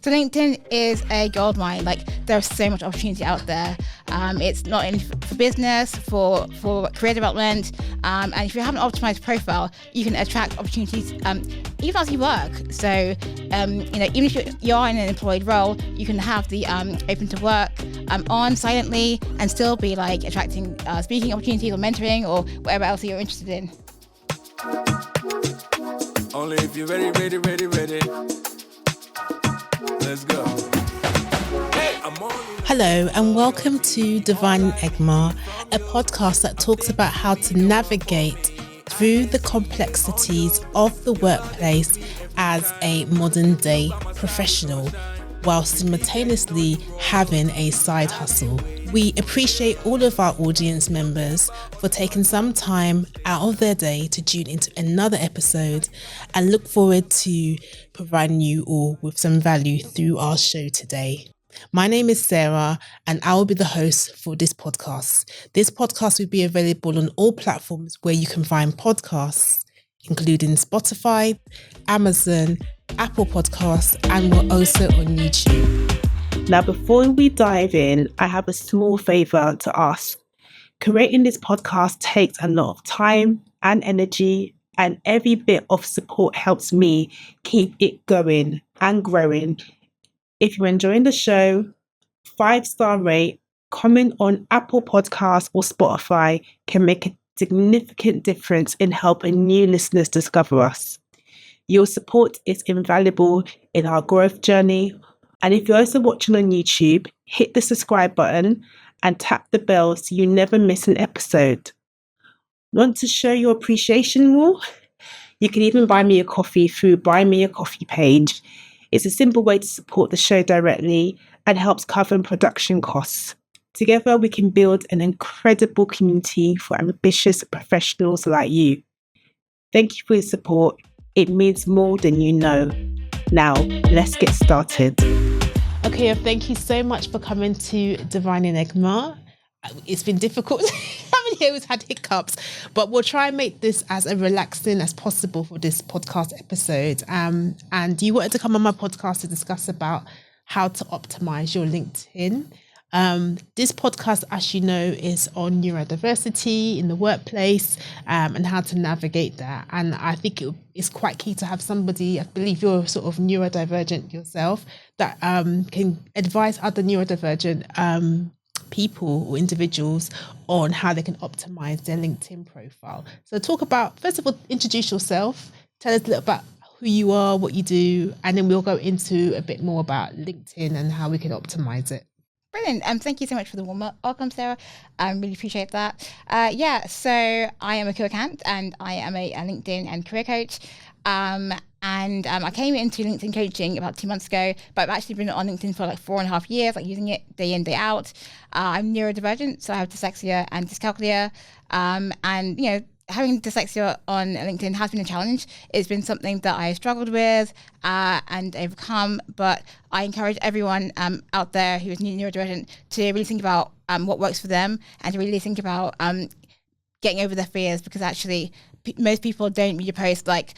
So LinkedIn is a goldmine. Like, there's so much opportunity out there. It's not only for business, for career development, and if you have an optimized profile, you can attract opportunities even as you work. So even if you are in an employed role, you can have the open to work on silently and still be like attracting speaking opportunities or mentoring or whatever else you're interested in. Only if you're ready. Let's go. Hello and welcome to Divine Egma, a podcast that talks about how to navigate through the complexities of the workplace as a modern day professional while simultaneously having a side hustle. We appreciate all of our audience members for taking some time out of their day to tune into another episode and look forward to providing you all with some value through our show today. My name is Sarah and I will be the host for this podcast. This podcast will be available on all platforms where you can find podcasts, including Spotify, Amazon, Apple Podcasts, and we're also on YouTube. Now, before we dive in, I have a small favor to ask. Creating this podcast takes a lot of time and energy, and every bit of support helps me keep it going and growing. If you're enjoying the show, 5-star rate, comment on Apple Podcasts or Spotify can make a significant difference in helping new listeners discover us. Your support is invaluable in our growth journey. And if you're also watching on YouTube, hit the subscribe button and tap the bell so you never miss an episode. Want to show your appreciation more? You can even buy me a coffee through Buy Me a Coffee page. It's a simple way to support the show directly and helps cover production costs. Together, we can build an incredible community for ambitious professionals like you. Thank you for your support. It means more than you know. Now, let's get started. Okay, thank you so much for coming to Divine Enigma. It's been difficult. I haven't always had hiccups, but we'll try and make this as relaxing as possible for this podcast episode. And you wanted to come on my podcast to discuss about how to optimize your LinkedIn. This podcast, as you know, is on neurodiversity in the workplace and how to navigate that. And I think it's quite key to have somebody, I believe you're sort of neurodivergent yourself, that can advise other neurodivergent people or individuals on how they can optimize their LinkedIn profile. So talk about, first of all, introduce yourself, tell us a little about who you are, what you do, and then we'll go into a bit more about LinkedIn and how we can optimize it. Brilliant. Thank you so much for the warm welcome, Sarah. I really appreciate that. So I am Ekua and I am a LinkedIn and career coach. I came into LinkedIn coaching about 2 months ago, but I've actually been on LinkedIn for like 4.5 years, like using it day in, day out. I'm neurodivergent, so I have dyslexia and dyscalculia. Having dyslexia on LinkedIn has been a challenge. It's been something that I struggled with and overcome, but I encourage everyone out there who is neurodivergent to really think about what works for them and to really think about getting over their fears, because actually most people don't read your post like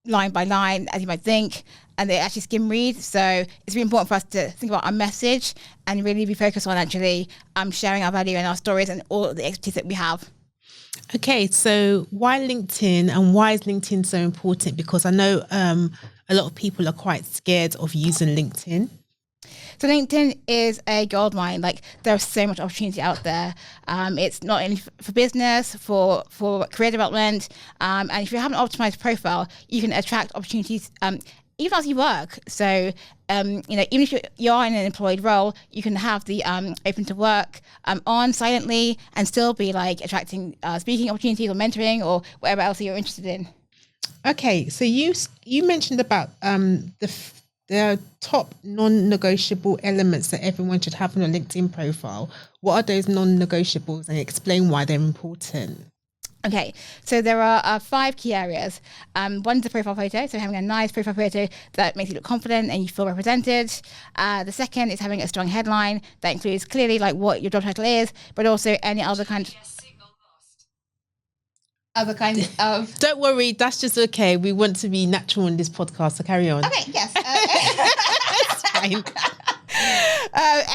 line by line as you might think, and they actually skim read. So it's really important for us to think about our message and really be focused on actually sharing our value and our stories and all the expertise that we have. Okay, so why LinkedIn and why is LinkedIn so important? Because I know a lot of people are quite scared of using LinkedIn. So LinkedIn is a goldmine. Like, there's so much opportunity out there. It's not only for business, for career development, and if you have an optimized profile, you can attract opportunities even as you work. So even if you are in an employed role, you can have the open to work on silently and still be like attracting speaking opportunities or mentoring or whatever else you're interested in. Okay, so you mentioned about the top non-negotiable elements that everyone should have on a LinkedIn profile. What are those non-negotiables, and explain why they're important? Okay, so there are 5 key areas. One's the profile photo, so having a nice profile photo that makes you look confident and you feel represented. The second is having a strong headline that includes clearly like what your job title is, but also any other kind of... Don't worry, that's just okay. We want to be natural in this podcast, so carry on. Okay, yes. fine.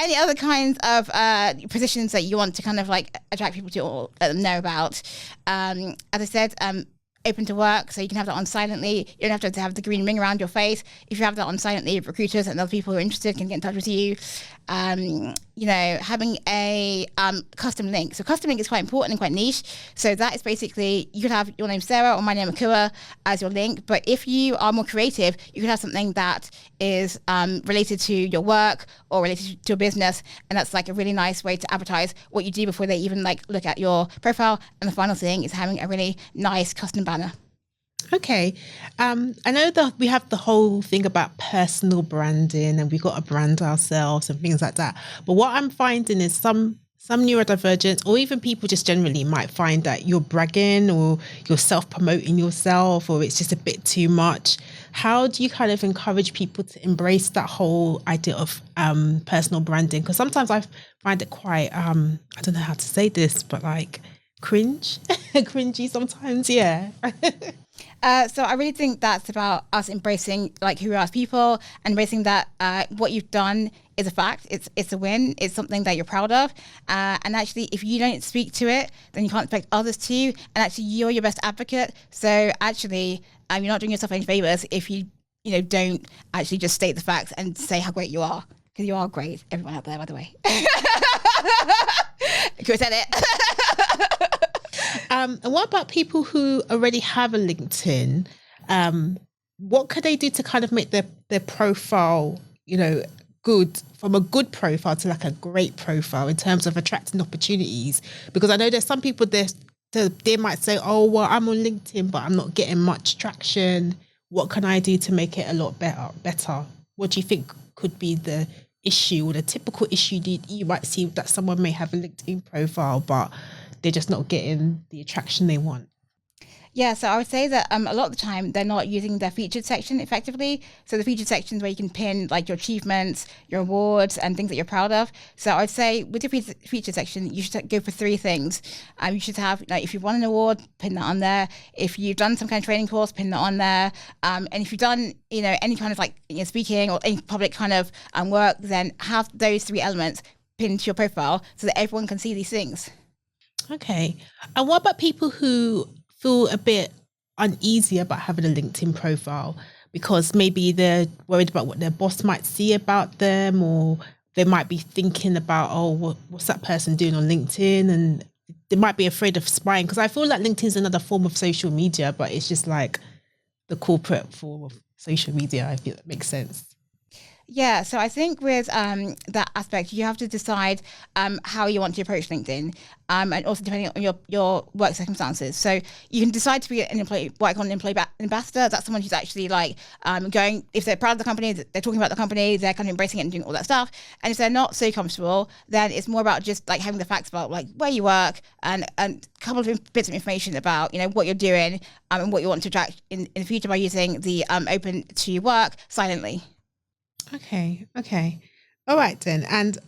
Any other kinds of positions that you want to kind of like attract people to or let them know about? As I said, open to work, so you can have that on silently. You don't have to have the green ring around your face. If you have that on silently, recruiters and other people who are interested can get in touch with you. Having a custom link. So custom link is quite important and quite niche. So that is basically, you could have your name Sarah or my name Ekua as your link. But if you are more creative, you could have something that is related to your work or related to your business. And that's like a really nice way to advertise what you do before they even like look at your profile. And the final thing is having a really nice custom banner. Okay. I know that we have the whole thing about personal branding and we've got to brand ourselves and things like that. But what I'm finding is some neurodivergent or even people just generally might find that you're bragging or you're self-promoting yourself or it's just a bit too much. How do you kind of encourage people to embrace that whole idea of personal branding? Because sometimes I find it quite, I don't know how to say this, but like cringy sometimes, yeah. So I really think that's about us embracing like who we are as people and embracing that what you've done is a fact. It's a win. It's something that you're proud of. And actually, if you don't speak to it, then you can't expect others to. And actually, you're your best advocate. So actually, you're not doing yourself any favors if you don't actually just state the facts and say how great you are, because you are great. Everyone out there, by the way. Could have said it. And what about people who already have a LinkedIn? What could they do to kind of make their profile, good, from a good profile to like a great profile in terms of attracting opportunities? Because I know there's some people they might say, oh, well, I'm on LinkedIn, but I'm not getting much traction. What can I do to make it a lot better? What do you think could be the issue or the typical issue you might see that someone may have a LinkedIn profile, but they're just not getting the attraction they want? Yeah, so I would say that a lot of the time they're not using their featured section effectively. So the featured section is where you can pin like your achievements, your awards, and things that you're proud of. So I would say with your featured section, you should go for three things. You should have, if you've won an award, pin that on there. If you've done some kind of training course, pin that on there. And if you've done, any kind of like speaking or any public kind of work, then have those three elements pinned to your profile so that everyone can see these things. Okay. And what about people who feel a bit uneasy about having a LinkedIn profile because maybe they're worried about what their boss might see about them, or they might be thinking about, oh, what's that person doing on LinkedIn? And they might be afraid of spying, because I feel like LinkedIn is another form of social media, but it's just like the corporate form of social media. I feel that makes sense. Yeah, so I think with that aspect, you have to decide how you want to approach LinkedIn, and also depending on your work circumstances. So you can decide to be an employee, work on an employee ambassador. That's someone who's actually like going, if they're proud of the company, they're talking about the company, they're kind of embracing it and doing all that stuff. And if they're not so comfortable, then it's more about just like having the facts about like where you work and a couple of bits of information about what you're doing and what you want to attract in the future by using the open to work silently. Okay. All right then. And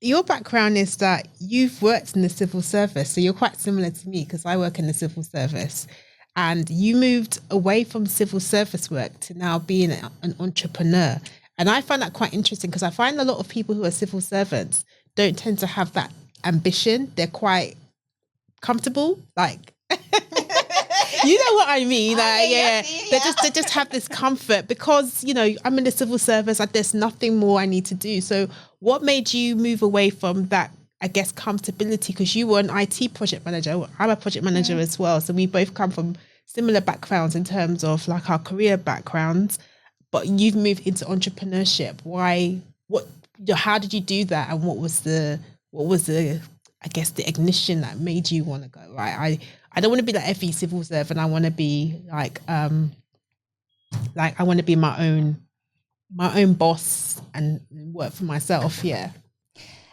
your background is that you've worked in the civil service. So you're quite similar to me because I work in the civil service. And you moved away from civil service work to now being an entrepreneur. And I find that quite interesting because I find a lot of people who are civil servants don't tend to have that ambition. They're quite comfortable, like... You know what I mean? Yeah. They just have this comfort because, I'm in the civil service, there's nothing more I need to do. So what made you move away from that, I guess, comfortability? Because you were an IT project manager. I'm a project manager as well. So we both come from similar backgrounds in terms of like our career backgrounds, but you've moved into entrepreneurship. Why? How did you do that? And what was the I guess the ignition that made you want to go, right? I don't want to be like every civil servant. I want to be like I want to be my own boss and work for myself. Yeah.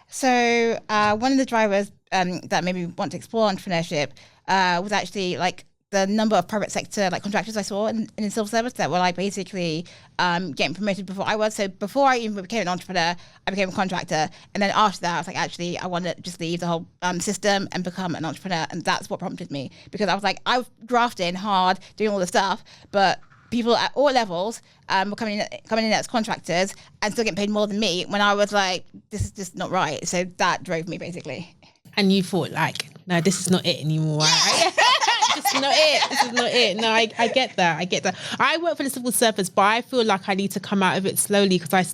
So one of the drivers that made me want to explore entrepreneurship was actually like the number of private sector like contractors I saw in the civil service that were like basically getting promoted before I was. So before I even became an entrepreneur, I became a contractor. And then after that, I was like, actually, I want to just leave the whole system and become an entrepreneur. And that's what prompted me, because I was like, I was grafting hard, doing all the stuff, but people at all levels were coming in as contractors and still getting paid more than me, when I was like, this is just not right. So that drove me, basically. And you thought like, no, this is not it anymore. This is not it. This is not it. No, I get that. I work for the civil service, but I feel like I need to come out of it slowly, because I'm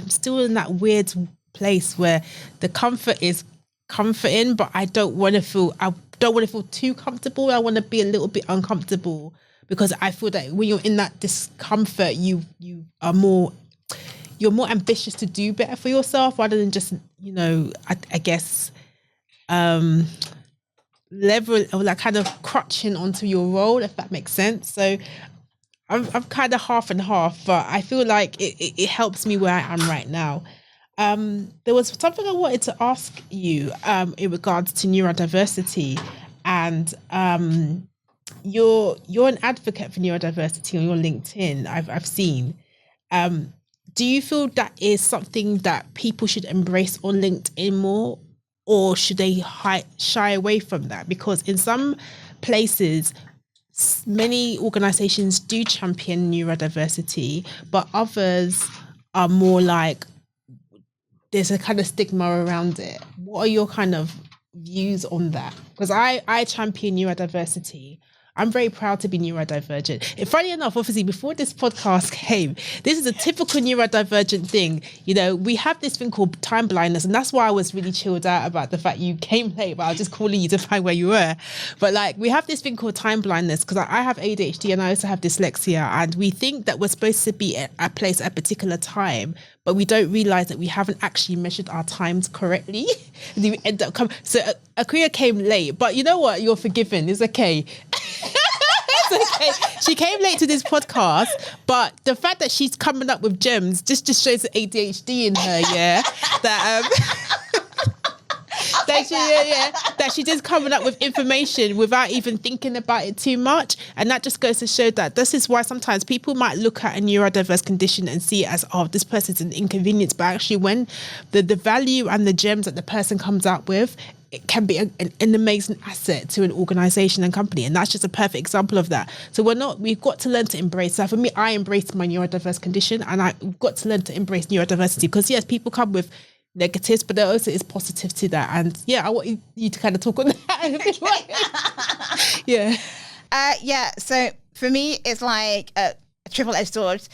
still in that weird place where the comfort is comforting, but I don't want to feel too comfortable. I want to be a little bit uncomfortable, because I feel that when you're in that discomfort, you're more ambitious to do better for yourself, rather than just, I guess, level or like kind of crutching onto your role, if that makes sense. So I'm kind of half and half, but I feel like it helps me where I am right now. There was something I wanted to ask you in regards to neurodiversity, and you're an advocate for neurodiversity on your LinkedIn. I've seen. Do you feel that is something that people should embrace on LinkedIn more, or should they shy away from that? Because in some places, many organizations do champion neurodiversity, but others are more like, there's a kind of stigma around it. What are your kind of views on that? Because I champion neurodiversity. I'm very proud to be neurodivergent. And funny enough, obviously, before this podcast came, this is a typical neurodivergent thing. We have this thing called time blindness, and that's why I was really chilled out about the fact you came late, but I was just calling you to find where you were. But like, we have this thing called time blindness, because I have ADHD and I also have dyslexia, and we think that we're supposed to be at a place at a particular time, but we don't realize that we haven't actually measured our times correctly. And we end up so Ekua came late, but you know what? You're forgiven. It's okay. It's okay. She came late to this podcast, but the fact that she's coming up with gems just shows the ADHD in her, yeah. That she just coming up with information without even thinking about it too much. And that just goes to show that this is why sometimes people might look at a neurodiverse condition and see it as, oh, this person's an inconvenience. But actually, when the value and the gems that the person comes out with, it can be an amazing asset to an organization and company. And that's just a perfect example of that. So we've got to learn to embrace. So for me, I embraced my neurodiverse condition, and I've got to learn to embrace neurodiversity, because yes, people come with negatives, but there also is positive to that. And yeah, I want you to kind of talk on that. Yeah. So for me, it's like a triple-edged sword.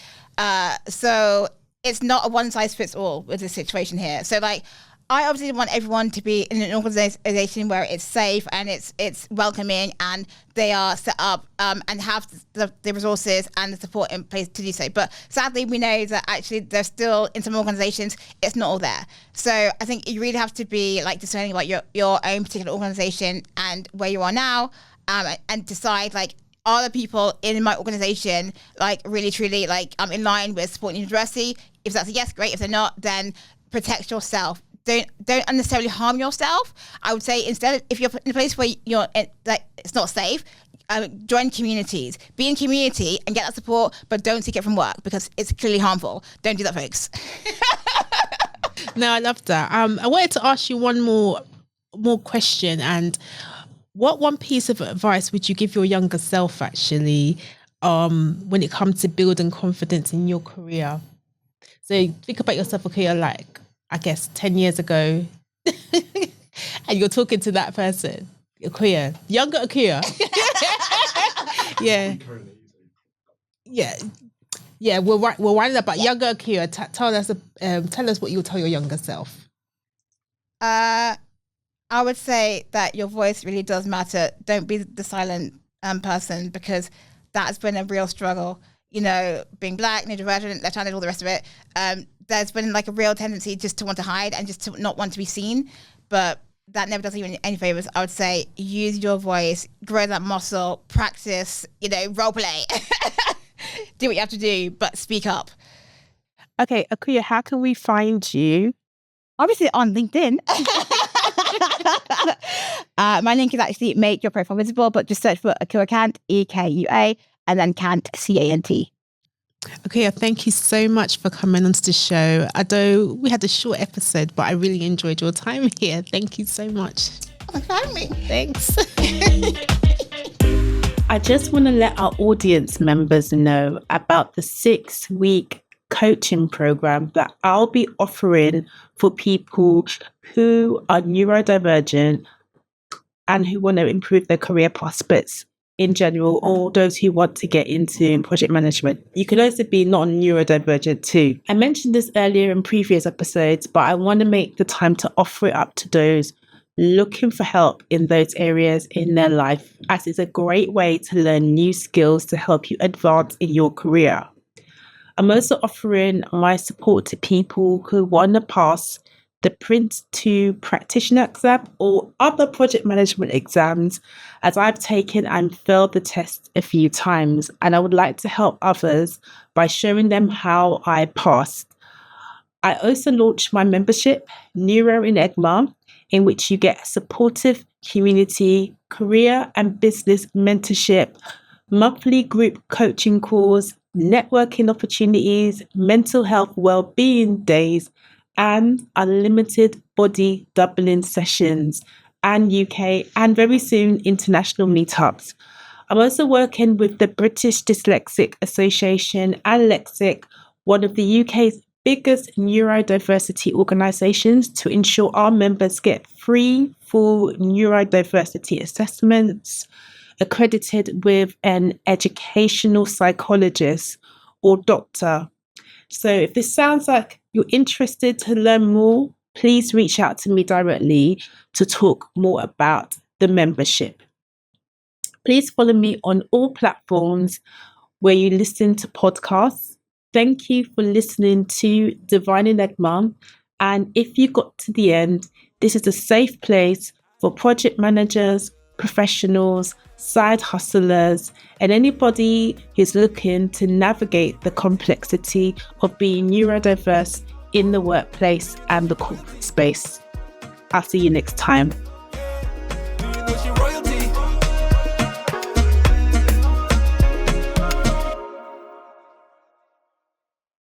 So it's not a one-size-fits-all with this situation here. So like, I obviously want everyone to be in an organization where it's safe and it's welcoming, and they are set up and have the resources and the support in place to do so. But sadly, we know that actually there's still, in some organizations, it's not all there. So I think you really have to be like discerning about your own particular organization and where you are now, and decide like, are the people in my organization like really truly like in line with supporting diversity? If that's a yes, great. If they're not, then protect yourself. Don't unnecessarily harm yourself. I would say instead, if you're in a place where you're like it's not safe, join communities. Be in community and get that support, but don't seek it from work, because it's clearly harmful. Don't do that, folks. No, I love that. I wanted to ask you one more question. And what one piece of advice would you give your younger self, actually, when it comes to building confidence in your career? So think about yourself, okay, like, I guess 10 years ago, and you're talking to that person, Ekua, younger Ekua. Yeah. We're winding up, but younger Ekua. Tell us what you'll tell your younger self. I would say that your voice really does matter. Don't be the silent person, because that's been a real struggle. Being Black, neurodivergent, left-handed, all the rest of it. There's been like a real tendency just to want to hide and just to not want to be seen, but that never does you any favors. I would say use your voice, grow that muscle, practice, role play, do what you have to do, but speak up. Okay, Ekua, how can we find you? Obviously on LinkedIn. My link is actually make your profile visible, but just search for Ekua Kant, EKUA, and then Kant, CANT. Okay, thank you so much for coming onto the show. Although we had a short episode, but I really enjoyed your time here. Thank you so much. Thanks for having me. Thanks. I just want to let our audience members know about the 6-week coaching program that I'll be offering for people who are neurodivergent and who want to improve their career prospects in general, or those who want to get into project management. You can also be non-neurodivergent too. I mentioned this earlier in previous episodes, but I want to make the time to offer it up to those looking for help in those areas in their life, as it's a great way to learn new skills to help you advance in your career. I'm also offering my support to people who want to pass the Prince 2 practitioner exam or other project management exams, as I've taken and failed the test a few times, and I would like to help others by showing them how I passed. I also launched my membership, Neuro in Ekua, in which you get supportive community, career and business mentorship, monthly group coaching calls, networking opportunities, mental health well-being days, and unlimited body doubling sessions, and UK and very soon international meetups. I'm also working with the British Dyslexic Association and Lexic, one of the UK's biggest neurodiversity organisations, to ensure our members get free, full neurodiversity assessments accredited with an educational psychologist or doctor. So if this sounds like you're interested to learn more, please reach out to me directly to talk more about the membership. Please follow me on all platforms where you listen to podcasts. Thank you for listening to Divine in Ekua. And if you got to the end, this is a safe place for project managers, professionals, side hustlers, and anybody who's looking to navigate the complexity of being neurodiverse in the workplace and the corporate space. I'll see you next time.